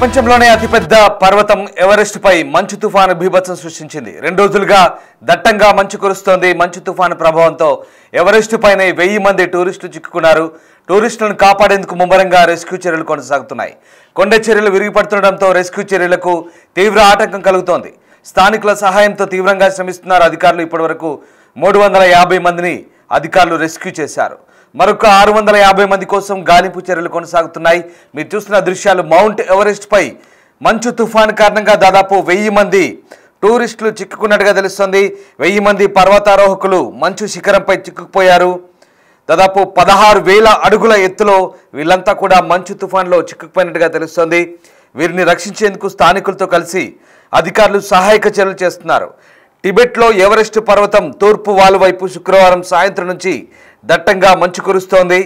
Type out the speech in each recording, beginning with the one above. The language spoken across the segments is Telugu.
ప్రపంచంలోనే అతిపెద్ద పర్వతం ఎవరెస్ట్ పై మంచు తుఫాను బీభత్సం సృష్టించింది. 2 రోజులుగా దట్టంగా మంచు కురుస్తోంది. మంచు తుఫాను ప్రభావంతో ఎవరెస్ట్ పైన 1000 మంది టూరిస్టులు చిక్కుకున్నారు. టూరిస్టులను కాపాడేందుకు ముమ్మరంగా రెస్క్యూ చర్యలు కొనసాగుతున్నాయి. కొండ చర్యలు విరిగిపడుతుండటంతో రెస్క్యూ చర్యలకు తీవ్ర ఆటంకం కలుగుతోంది. స్థానికుల సహాయంతో తీవ్రంగా శ్రమిస్తున్నారు అధికారులు. ఇప్పటివరకు 350 మందిని అధికారులు రెస్క్యూ చేశారు. మరొక 650 మంది కోసం గాలింపు చర్యలు కొనసాగుతున్నాయి. మీరు చూస్తున్న దృశ్యాలు మౌంట్ ఎవరెస్ట్ పై మంచు తుఫాను కారణంగా దాదాపు 1000 మంది టూరిస్టులు చిక్కుకున్నట్టుగా తెలుస్తోంది. 1000 మంది పర్వతారోహకులు మంచు శిఖరంపై చిక్కుకుపోయారు. దాదాపు 16,000 అడుగుల ఎత్తులో వీళ్ళంతా కూడా మంచు తుఫాన్లో చిక్కుకుపోయినట్టుగా తెలుస్తోంది. వీరిని రక్షించేందుకు స్థానికులతో కలిసి అధికారులు సహాయక చర్యలు చేస్తున్నారు. టిబెట్లో ఎవరెస్ట్ పర్వతం తూర్పు వాలు వైపు శుక్రవారం సాయంత్రం నుంచి దట్టంగా మంచు కురుస్తోంది.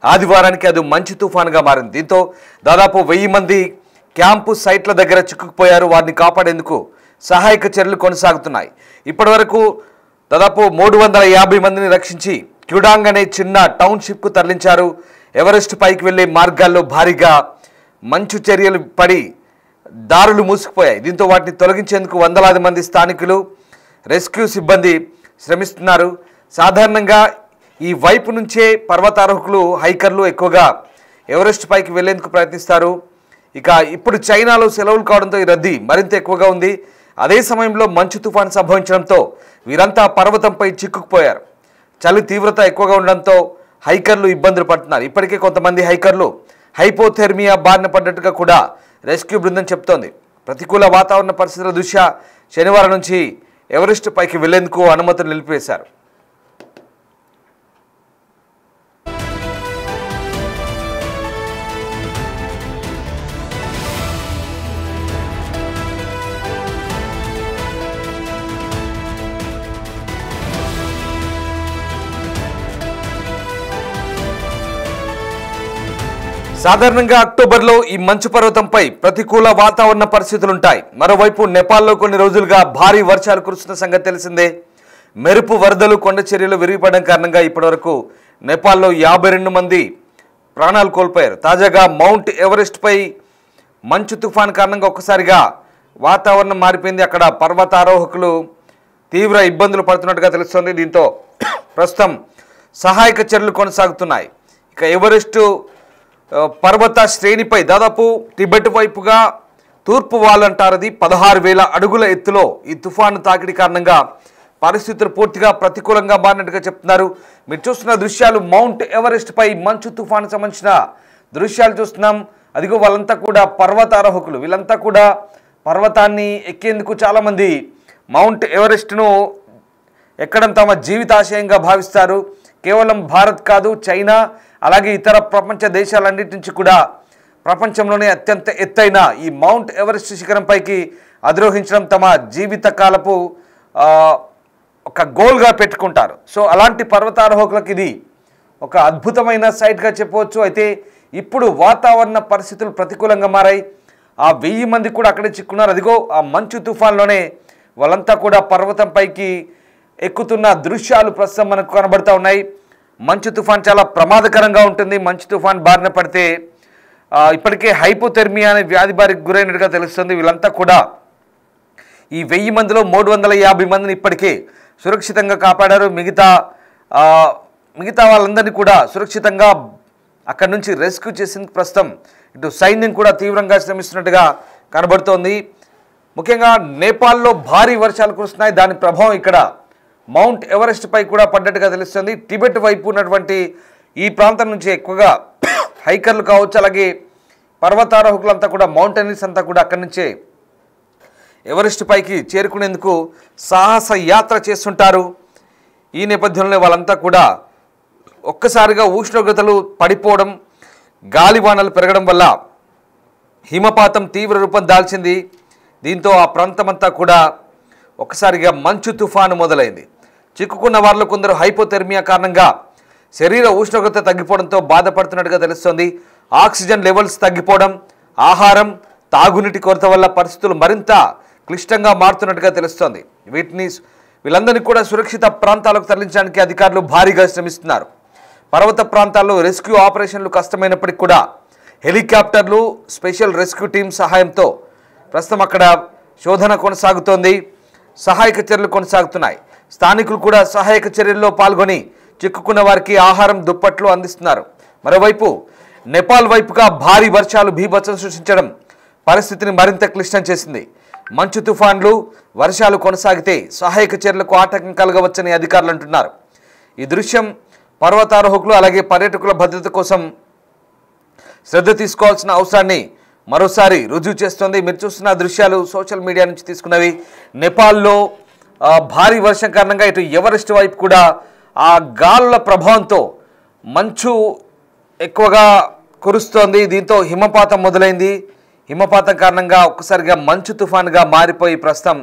ఆదివారానికి అది మంచు తుఫానుగా మారింది. దీంతో దాదాపు 1000 మంది క్యాంపు సైట్ల దగ్గర చిక్కుకుపోయారు. వారిని కాపాడేందుకు సహాయక చర్యలు కొనసాగుతున్నాయి. ఇప్పటివరకు దాదాపు 350 మందిని రక్షించి క్యుడాంగ్ అనే చిన్న టౌన్షిప్కు తరలించారు. ఎవరెస్ట్ పైకి వెళ్లే మార్గాల్లో భారీగా మంచు చర్యలు పడి దారులు మూసుకుపోయాయి. దీంతో వాటిని తొలగించేందుకు వందలాది మంది స్థానికులు రెస్క్యూ సిబ్బంది శ్రమిస్తున్నారు. సాధారణంగా ఈ వైపు నుంచే పర్వతారోహకులు హైకర్లు ఎక్కువగా ఎవరెస్ట్ పైకి వెళ్లేందుకు ప్రయత్నిస్తారు. ఇక ఇప్పుడు చైనాలో సెలవులు కావడంతో ఈ రద్దీ మరింత ఎక్కువగా ఉంది. అదే సమయంలో మంచు తుఫాను సంభవించడంతో వీరంతా పర్వతంపై చిక్కుకుపోయారు. చలి తీవ్రత ఎక్కువగా ఉండడంతో హైకర్లు ఇబ్బందులు పడుతున్నారు. ఇప్పటికే కొంతమంది హైకర్లు హైపోథెర్మియా బారిన పడ్డట్టుగా కూడా రెస్క్యూ బృందం చెప్తోంది. ప్రతికూల వాతావరణ పరిస్థితుల దృష్ట్యా శనివారం నుంచి ఎవరెస్ట్ పైకి వెళ్లేందుకు అనుమతులు నిలిపివేశారు. సాధారణంగా అక్టోబర్లో ఈ మంచు పర్వతంపై ప్రతికూల వాతావరణ పరిస్థితులుంటాయి. మరోవైపు నేపాల్లో కొన్ని రోజులుగా భారీ వర్షాలు కురుస్తున్న సంగతి తెలిసిందే. మెరుపు వరదలు కొండ చర్యలు విరిగిపడడం కారణంగా ఇప్పటివరకు నేపాల్లో 52 మంది ప్రాణాలు కోల్పోయారు. తాజాగా మౌంట్ ఎవరెస్ట్ పై మంచు తుఫాన్ కారణంగా ఒక్కసారిగా వాతావరణం మారిపోయింది. అక్కడ పర్వతారోహకులు తీవ్ర ఇబ్బందులు పడుతున్నట్టుగా తెలుస్తోంది. దీంతో ప్రస్తుతం సహాయక చర్యలు కొనసాగుతున్నాయి. ఇక ఎవరెస్టు పర్వత శ్రేణిపై దాదాపు టిబెట్ వైపుగా తూర్పు వాల్ అంటారు. అది 16,000 అడుగుల ఎత్తులో ఈ తుఫాను తాకిడి కారణంగా పరిస్థితులు పూర్తిగా ప్రతికూలంగా మారినట్టుగా చెప్తున్నారు. మీరు చూస్తున్న దృశ్యాలు మౌంట్ ఎవరెస్ట్ పై మంచు తుఫాను సంబంధించిన దృశ్యాలు చూస్తున్నాం. అదిగో వాళ్ళంతా కూడా పర్వతారోహకులు. వీళ్ళంతా కూడా పర్వతాన్ని ఎక్కేందుకు చాలామంది మౌంట్ ఎవరెస్ట్ను ఎక్కడం తమ జీవితాశయంగా భావిస్తారు. కేవలం భారత్ కాదు, చైనా అలాగే ఇతర ప్రపంచ దేశాలన్నిటి నుంచి కూడా ప్రపంచంలోనే అత్యంత ఎత్తైన ఈ మౌంట్ ఎవరెస్ట్ శిఖరంపైకి అధిరోహించడం తమ జీవితకాలపు ఒక గోల్గా పెట్టుకుంటారు. సో అలాంటి పర్వతారోహకులకు ఇది ఒక అద్భుతమైన సైట్గా చెప్పవచ్చు. అయితే ఇప్పుడు వాతావరణ పరిస్థితులు ప్రతికూలంగా మారాయి. ఆ 1000 మంది కూడా అక్కడే చిక్కున్నారు. అదిగో ఆ మంచు తుఫాన్లోనే వాళ్ళంతా కూడా పర్వతం పైకి ఎక్కుతున్న దృశ్యాలు ప్రస్తుతం మనకు కనబడుతూ ఉన్నాయి. మంచు తుఫాన్ చాలా ప్రమాదకరంగా ఉంటుంది. మంచు తుఫాన్ బారిన పడితే ఇప్పటికే హైపోథెర్మియా అనే వ్యాధి బారికి గురైనట్టుగా తెలుస్తుంది. వీళ్ళంతా కూడా ఈ 1000 మందిలో 350 మందిని ఇప్పటికే సురక్షితంగా కాపాడారు. మిగతా వాళ్ళందరినీ కూడా సురక్షితంగా అక్కడి నుంచి రెస్క్యూ చేసేందుకు ప్రస్తుతం ఇటు సైన్యం కూడా తీవ్రంగా శ్రమిస్తున్నట్టుగా కనబడుతోంది. ముఖ్యంగా నేపాల్లో భారీ వర్షాలు కురుస్తున్నాయి. దాని ప్రభావం ఇక్కడ మౌంట్ ఎవరెస్ట్ పై కూడా పడ్డట్టుగా తెలుస్తుంది. టిబెట్ వైపు ఉన్నటువంటి ఈ ప్రాంతం నుంచి ఎక్కువగా హైకర్లు కావచ్చు, అలాగే పర్వతారోహకులంతా కూడా మౌంటైనర్స్ అంతా కూడా అక్కడి నుంచే ఎవరెస్ట్ పైకి చేరుకునేందుకు సాహస యాత్ర చేస్తుంటారు. ఈ నేపథ్యంలో వాళ్ళంతా కూడా ఒక్కసారిగా ఉష్ణోగ్రతలు పడిపోవడం, గాలివానలు పెరగడం వల్ల హిమపాతం తీవ్ర రూపం దాల్చింది. దీంతో ఆ ప్రాంతమంతా కూడా ఒక్కసారిగా మంచు తుఫాను మొదలైంది. చిక్కుకున్న వారిలో కొందరు హైపోథెర్మియా కారణంగా శరీర ఉష్ణోగ్రత తగ్గిపోవడంతో బాధపడుతున్నట్టుగా తెలుస్తోంది. ఆక్సిజన్ లెవెల్స్ తగ్గిపోవడం, ఆహారం, తాగునీటి కొరత వల్ల పరిస్థితులు మరింత క్లిష్టంగా మారుతున్నట్టుగా తెలుస్తోంది. వీళ్ళందరినీ కూడా సురక్షిత ప్రాంతాలకు తరలించడానికి అధికారులు భారీగా శ్రమిస్తున్నారు. పర్వత ప్రాంతాల్లో రెస్క్యూ ఆపరేషన్లు కష్టమైనప్పటికీ కూడా హెలికాప్టర్లు స్పెషల్ రెస్క్యూ టీం సహాయంతో ప్రస్తుతం అక్కడ శోధన కొనసాగుతోంది. సహాయక చర్యలు కొనసాగుతున్నాయి. స్థానికులు కూడా సహాయక చర్యల్లో పాల్గొని చిక్కుకున్న వారికి ఆహారం, దుప్పట్లు అందిస్తున్నారు. మరోవైపు నేపాల్ వైపుగా భారీ వర్షాలు బీభత్సం సృష్టించడం పరిస్థితిని మరింత క్లిష్టం చేసింది. మంచు తుఫాన్లు, వర్షాలు కొనసాగితే సహాయక చర్యలకు ఆటంకం కలగవచ్చని అధికారులు అంటున్నారు. ఈ దృశ్యం పర్వతారోహకులు అలాగే పర్యాటకుల భద్రత కోసం శ్రద్ధ తీసుకోవాల్సిన అవసరాన్ని మరోసారి రుజువు చేస్తోంది. మీరు చూస్తున్న దృశ్యాలు సోషల్ మీడియా నుంచి తీసుకున్నవి. నేపాల్లో భారీ వర్షం కారణంగా ఇటు ఎవరెస్ట్ వైపు కూడా ఆ గాలుల ప్రభావంతో మంచు ఎక్కువగా కురుస్తోంది. దీంతో హిమపాతం మొదలైంది. హిమపాతం కారణంగా ఒక్కసారిగా మంచు తుఫాన్గా మారిపోయి ప్రస్తుతం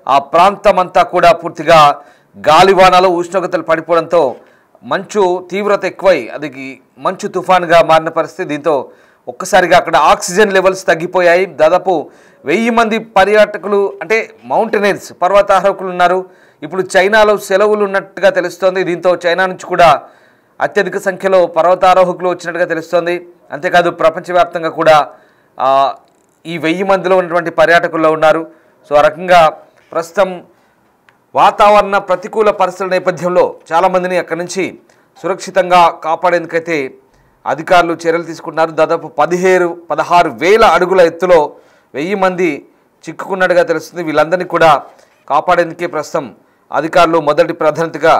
ఆ ప్రాంతం అంతా కూడా పూర్తిగా గాలివానాలు, ఉష్ణోగ్రతలు పడిపోవడంతో మంచు తీవ్రత ఎక్కువై అది మంచు తుఫాన్గా మారిన పరిస్థితి. దీంతో ఒక్కసారిగా అక్కడ ఆక్సిజన్ లెవెల్స్ తగ్గిపోయాయి. దాదాపు 1000 మంది పర్యాటకులు అంటే మౌంటైనర్స్, పర్వతారోహకులు ఉన్నారు. ఇప్పుడు చైనాలో సెలవులు ఉన్నట్టుగా తెలుస్తోంది. దీంతో చైనా నుంచి కూడా అత్యధిక సంఖ్యలో పర్వతారోహకులు వచ్చినట్టుగా తెలుస్తోంది. అంతేకాదు ప్రపంచవ్యాప్తంగా కూడా ఈ 1000 మందిలో ఉన్నటువంటి పర్యాటకుల్లో ఉన్నారు. సో ఆ రకంగా ప్రస్తుతం వాతావరణ ప్రతికూల పరిస్థితుల నేపథ్యంలో చాలామందిని అక్కడి నుంచి సురక్షితంగా కాపాడేందుకైతే అధికారులు చర్యలు తీసుకుంటున్నారు. దాదాపు 16,000 అడుగుల ఎత్తులో 1000 మంది చిక్కుకున్నట్టుగా తెలుస్తుంది. వీళ్ళందరినీ కూడా కాపాడేందుకే ప్రస్తుతం అధికారులు మొదటి ప్రాధాన్యతగా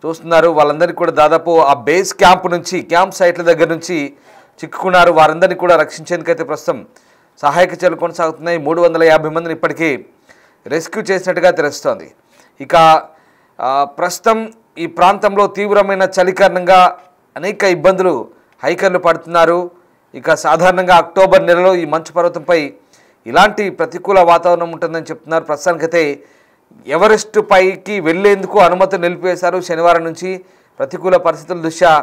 చూస్తున్నారు. వాళ్ళందరినీ కూడా దాదాపు ఆ బేస్ క్యాంప్ సైట్ల దగ్గర నుంచి చిక్కుకున్నారు. వారందరినీ కూడా రక్షించేందుకైతే ప్రస్తుతం సహాయక చర్యలు కొనసాగుతున్నాయి. 350 మందిని ఇప్పటికీ రెస్క్యూ చేసినట్టుగా తెలుస్తోంది. ఇక ప్రస్తుతం ఈ ప్రాంతంలో తీవ్రమైన చలి కారణంగా అనేక ఇబ్బందులు హైకర్లు పడుతున్నారు. ఇక సాధారణంగా అక్టోబర్ నెలలో ఈ మంచు పర్వతంపై ఇలాంటి ప్రతికూల వాతావరణం ఉంటుందని చెప్తున్నారు. ప్రస్తుతానికైతే ఎవరెస్ట్ పైకి వెళ్లేందుకు అనుమతి నిలిపివేశారు. శనివారం నుంచి ప్రతికూల పరిస్థితుల దృష్ట్యా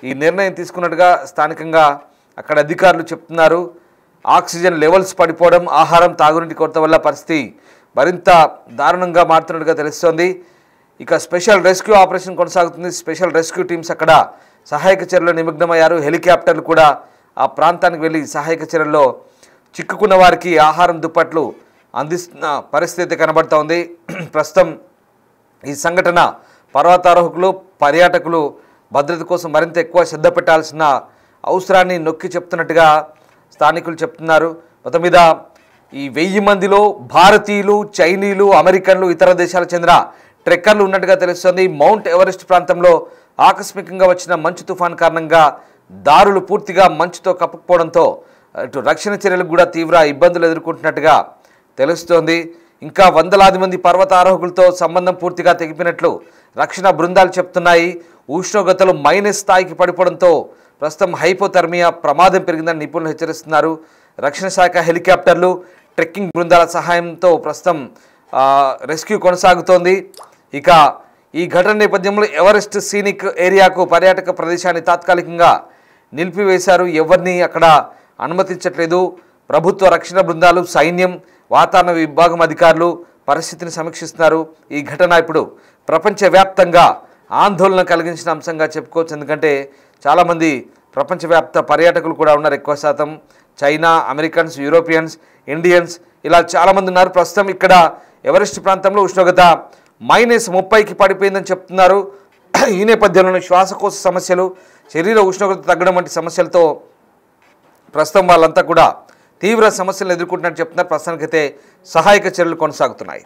ఈ నిర్ణయం తీసుకున్నట్టుగా స్థానికంగా అక్కడ అధికారులు చెప్తున్నారు. ఆక్సిజన్ లెవెల్స్ పడిపోవడం, ఆహారం, తాగునీటి కొరత వల్ల పరిస్థితి మరింత దారుణంగా మారుతున్నట్టుగా తెలుస్తోంది. ఇక స్పెషల్ రెస్క్యూ ఆపరేషన్ కొనసాగుతుంది. స్పెషల్ రెస్క్యూ టీమ్స్ అక్కడ సహాయక చర్యల్లో నిమగ్నమయ్యారు. హెలికాప్టర్లు కూడా ఆ ప్రాంతానికి వెళ్ళి సహాయక చర్యల్లో చిక్కుకున్న వారికి ఆహారం, దుప్పట్లు అందిస్తున్న పరిస్థితి కనబడుతోంది. ప్రస్తుతం ఈ సంఘటన పర్వతారోహకులు, పర్యాటకులు భద్రత కోసం మరింత ఎక్కువ శ్రద్ధ పెట్టాల్సిన అవసరాన్ని నొక్కి చెప్తున్నట్టుగా స్థానికులు చెప్తున్నారు. మొత్తం మీద ఈ 1000 మందిలో భారతీయులు, చైనీయులు, అమెరికన్లు, ఇతర దేశాలకు చెందిన ట్రెక్కర్లు ఉన్నట్టుగా తెలుస్తోంది. మౌంట్ ఎవరెస్ట్ ప్రాంతంలో ఆకస్మికంగా వచ్చిన మంచు తుఫాన్ కారణంగా దారులు పూర్తిగా మంచుతో కప్పుకుపోవడంతో ఇటు రక్షణ చర్యలకు కూడా తీవ్ర ఇబ్బందులు ఎదుర్కొంటున్నట్టుగా తెలుస్తోంది. ఇంకా వందలాది మంది పర్వతారోహకులతో సంబంధం పూర్తిగా తెగిపోయినట్లు రక్షణ బృందాలు చెప్తున్నాయి. ఉష్ణోగ్రతలు మైనస్ స్థాయికి పడిపోవడంతో ప్రస్తుతం హైపోథర్మియా ప్రమాదం పెరిగిందని నిపుణులు హెచ్చరిస్తున్నారు. రక్షణ శాఖ హెలికాప్టర్లు, ట్రెక్కింగ్ బృందాల సహాయంతో ప్రస్తుతం రెస్క్యూ కొనసాగుతోంది. ఇక ఈ ఘటన నేపథ్యంలో ఎవరెస్ట్ సీనిక్ ఏరియాకు పర్యాటక ప్రదేశాన్ని తాత్కాలికంగా నిలిపివేశారు. ఎవరిని అక్కడ అనుమతించట్లేదు. ప్రభుత్వ రక్షణ బృందాలు, సైన్యం, వాతావరణ విభాగం అధికారులు పరిస్థితిని సమీక్షిస్తున్నారు. ఈ ఘటన ఇప్పుడు ప్రపంచవ్యాప్తంగా ఆందోళన కలిగించిన అంశంగా చెప్పుకోవచ్చు. ఎందుకంటే చాలామంది ప్రపంచవ్యాప్త పర్యాటకులు కూడా ఉన్నారు. ఎక్కువ శాతం చైనా, అమెరికన్స్, యూరోపియన్స్, ఇండియన్స్ ఇలా చాలామంది ఉన్నారు. ప్రస్తుతం ఇక్కడ ఎవరెస్ట్ ప్రాంతంలో ఉష్ణోగ్రత -30కి పడిపోయిందని చెప్తున్నారు. ఈ నేపథ్యంలో శ్వాసకోశ సమస్యలు, శరీర ఉష్ణోగ్రత తగ్గడం వంటి సమస్యలతో ప్రస్తుతం వాళ్ళంతా కూడా తీవ్ర సమస్యలు ఎదుర్కొంటున్నట్టు చెప్తున్నారు. ప్రస్తుతానికైతే సహాయక చర్యలు కొనసాగుతున్నాయి.